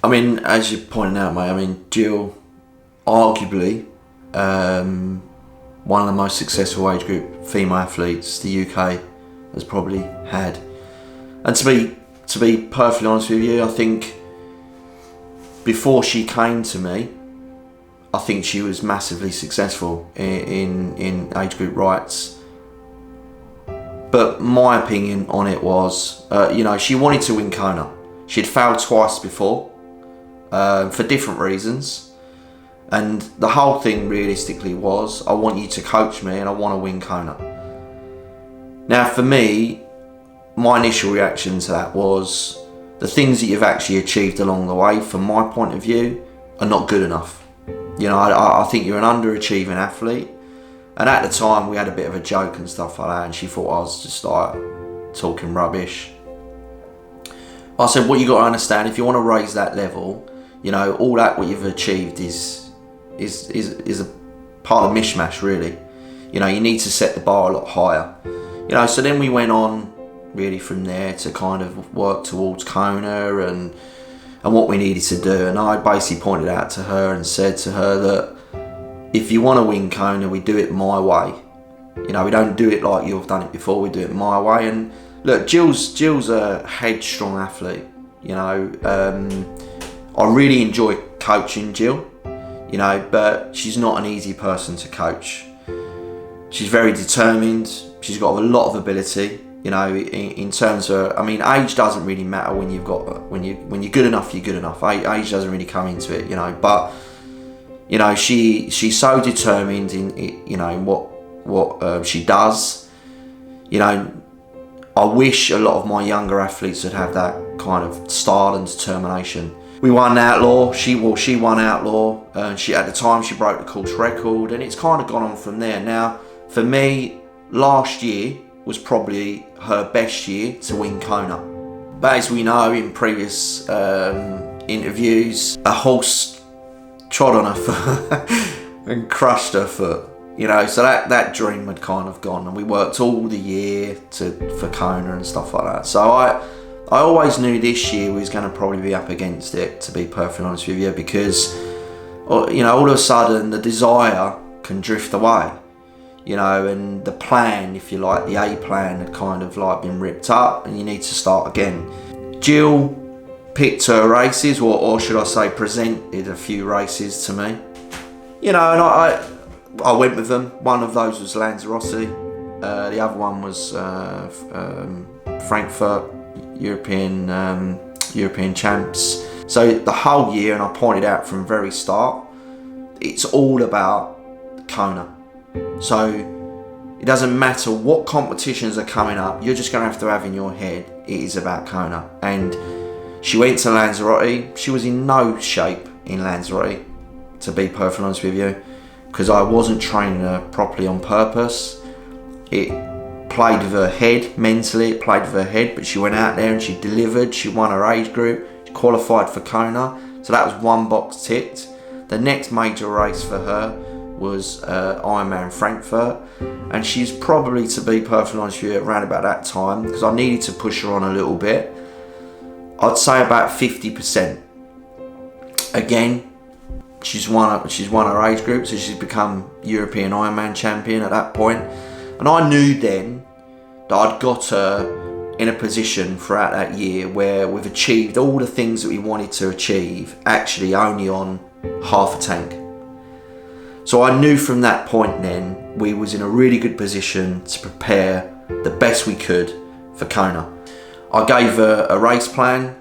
I mean, as you're pointing out, mate, I mean, Gill, arguably, one of the most successful age group female athletes the UK has probably had. And to be perfectly honest with you, I think before she came to me, I think she was massively successful in age group rights. But my opinion on it was, she wanted to win Kona. She'd failed twice before, for different reasons. And the whole thing realistically was, I want you to coach me and I want to win Kona. Now for me, my initial reaction to that was, the things that you've actually achieved along the way, from my point of view, are not good enough. I think you're an underachieving athlete. And at the time we had a bit of a joke and stuff like that, and she thought I was just like talking rubbish. I said, what you got to understand, if you want to raise that level, all that what you've achieved is a part of the mishmash, really. You need to set the bar a lot higher. So then we went on really from there to kind of work towards Kona and what we needed to do. And I basically pointed out to her and said to her that if you want to win Kona, we do it my way. We don't do it like you've done it before, we do it my way. And look, Gill's a headstrong athlete. I really enjoy coaching Gill, but she's not an easy person to coach. She's very determined, she's got a lot of ability, in terms of, age doesn't really matter when you're good enough, you're good enough. Age doesn't really come into it, but she's so determined in what she does. I wish a lot of my younger athletes would have that kind of style and determination. We won Outlaw. She won Outlaw. At the time she broke the course record, and it's kind of gone on from there. Now, for me, last year was probably her best year to win Kona. But as we know in previous interviews, a horse trod on her foot and crushed her foot. So that dream had kind of gone, and we worked all the year for Kona and stuff like that. So I always knew this year we was going to probably be up against it, to be perfectly honest with you, because all of a sudden the desire can drift away, and the plan, if you like, the A plan had kind of like been ripped up, and you need to start again. Gill picked her races, or should I say presented a few races to me, and I went with them. One of those was Lanzarote, the other one was Frankfurt, European champs. So the whole year, and I pointed out from very start, it's all about Kona. So it doesn't matter what competitions are coming up, you're just going to have in your head, it is about Kona. And she went to Lanzarote. She was in no shape in Lanzarote, to be perfectly honest with you, because I wasn't training her properly on purpose. It played with her head, mentally it played with her head, but she went out there and she delivered. She won her age group, she qualified for Kona, so that was one box ticked. The next major race for her was Ironman Frankfurt, and she's probably, to be perfectly honest with you, around about that time, because I needed to push her on a little bit, I'd say about 50%. Again, she's won her age group, so she's become European Ironman champion at that point. And I knew then that I'd got her in a position throughout that year where we've achieved all the things that we wanted to achieve, actually only on half a tank. So I knew from that point then we was in a really good position to prepare the best we could for Kona. I gave her a race plan.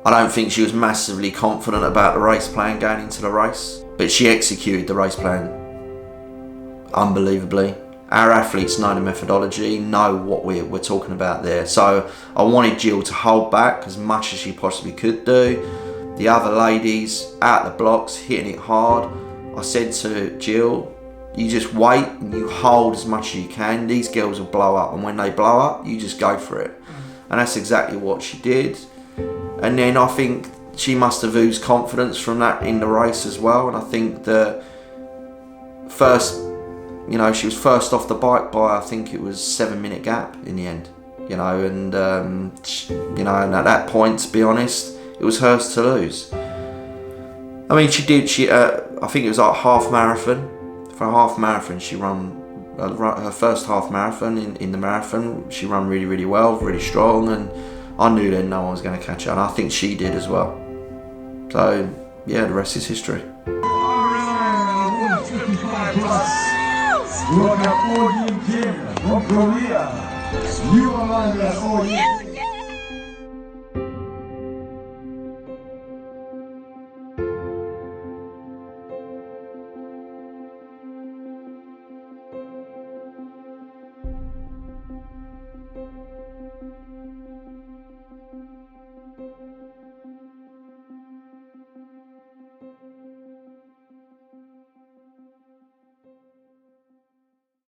I don't think she was massively confident about the race plan going into the race, but she executed the race plan unbelievably. Our athletes know the methodology, know what we're talking about there. So I wanted Gill to hold back as much as she possibly could do. The other ladies out the blocks, hitting it hard. I said to Gill, you just wait and you hold as much as you can. These girls will blow up, and when they blow up, you just go for it. And that's exactly what she did. And then I think she must have oozed confidence from that in the race as well. And I think that she was first off the bike by, I think it was 7-minute gap in the end. And at that point, to be honest, it was hers to lose. I mean, she did. I think it was like half marathon. For a half marathon, she ran her first half marathon in the marathon. She ran really, really well, really strong, and I knew then no one was going to catch her, and I think she did as well. So yeah, the rest is history. From Korea. You are